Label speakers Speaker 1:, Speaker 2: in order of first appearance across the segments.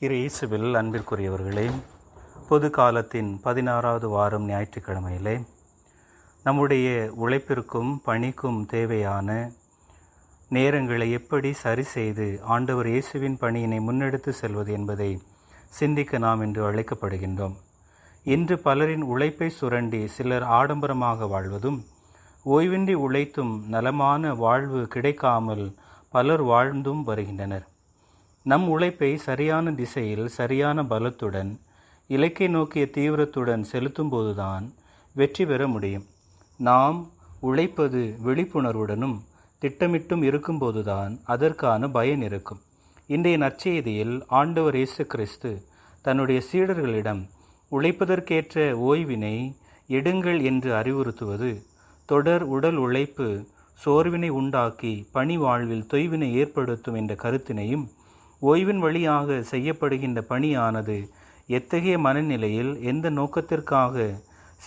Speaker 1: இயேசுவில் அன்பிற்குரியவர்களே, பொது காலத்தின் 16வது வாரம் ஞாயிற்றுக்கிழமையிலே நம்முடைய உழைப்பிற்கும் பணிக்கும் தேவையான நேரங்களை எப்படி சரி செய்து ஆண்டவர் இயேசுவின் பணியினை முன்னெடுத்து செல்வது என்பதை சிந்திக்க நாம் இன்று அழைக்கப்படுகின்றோம். இன்று பலரின் உழைப்பை சுரண்டி சிலர் ஆடம்பரமாக வாழ்வதும், ஓய்வின்றி உழைத்தும் நலமான வாழ்வு கிடைக்காமல் பலர் வாழ்ந்தும் வருகின்றனர். நம் உழைப்பை சரியான திசையில் சரியான பலத்துடன் இலக்கை நோக்கிய தீவிரத்துடன் செலுத்தும் போதுதான் வெற்றி பெற முடியும். நாம் உழைப்பது விழிப்புணர்வுடனும் திட்டமிட்டும் இருக்கும்போதுதான் அதற்கான பயன் இருக்கும். இன்றைய நற்செய்தியில் ஆண்டவர் இயேசு கிறிஸ்து தன்னுடைய சீடர்களிடம் உழைப்பதற்கேற்ற ஓய்வினை எடுங்கள் என்று அறிவுறுத்துவது, தொடர் உடல் உழைப்பு சோர்வினை உண்டாக்கி பணி வாழ்வில் தொய்வினை ஏற்படுத்தும் என்ற கருத்தினையும், ஓய்வின் வழியாக செய்யப்படுகின்ற பணியானது எத்தகைய மனநிலையில் எந்த நோக்கத்திற்காக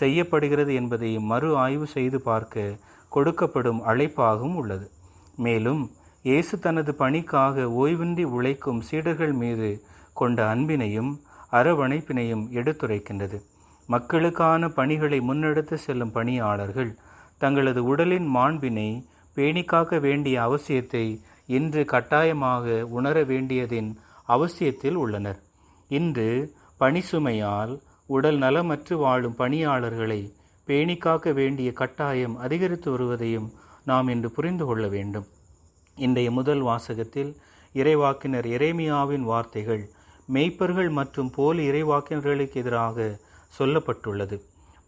Speaker 1: செய்யப்படுகிறது என்பதை மறு ஆய்வு செய்து பார்க்க கொடுக்கப்படும் அழைப்பாகவும் உள்ளது. மேலும் இயேசு தனது பணிக்காக ஓய்வின்றி உழைக்கும் சீடர்கள் மீது கொண்ட அன்பினையும் அரவணைப்பினையும் எடுத்துரைக்கின்றது. மக்களுக்கான பணிகளை முன்னெடுத்து செல்லும் பணியாளர்கள் தங்களது உடலின் மாண்பினை பேணிக்காக்க வேண்டிய அவசியத்தை இன்று கட்டாயமாக உணர வேண்டியதின் அவசியத்தில் உள்ளனர். இன்று பணி சுமையால் உடல் நலமற்று வாழும் பணியாளர்களை பேணிக்காக்க வேண்டிய கட்டாயம் அதிகரித்து வருவதையும் நாம் இன்று புரிந்து கொள்ள வேண்டும். இன்றைய முதல் வாசகத்தில் இறைவாக்கினர் எரேமியாவின் வார்த்தைகள் மெய்ப்பர்கள் மற்றும் போலி இறைவாக்கினர்களுக்கு எதிராக சொல்லப்பட்டுள்ளது.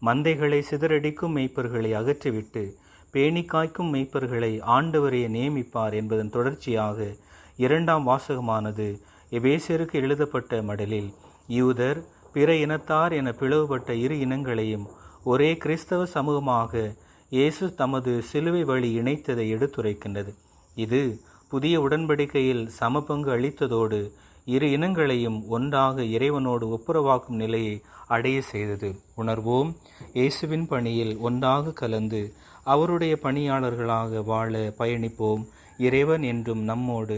Speaker 1: மந்தைகளை சிதறடிக்கும் மெய்ப்பர்களை அகற்றிவிட்டு பேணிக்காய்க்கும் மெய்ப்பர்களை ஆண்டவரே நியமிப்பார் என்பதன் தொடர்ச்சியாக இரண்டாம் வாசகமானது எபேசியருக்கு எழுதப்பட்ட மடலில் யூதர் பிற இனத்தார் என பிளவுபட்ட இரு இனங்களையும் ஒரே கிறிஸ்தவ சமூகமாக இயேசு தமது சிலுவை வழி இணைத்ததை எடுத்துரைக்கின்றது. இது புதிய உடன்படிக்கையில் சமபங்கு அளித்ததோடு இரு இனங்களையும் ஒன்றாக இறைவனோடு ஒப்புரவாக்கும் நிலையை அடைய செய்தது. உணர்வோம், இயேசுவின் பணியில் ஒன்றாக கலந்து அவருடைய பணியாளர்களாக வாழ பயணிப்போம். இறைவன் என்றும் நம்மோடு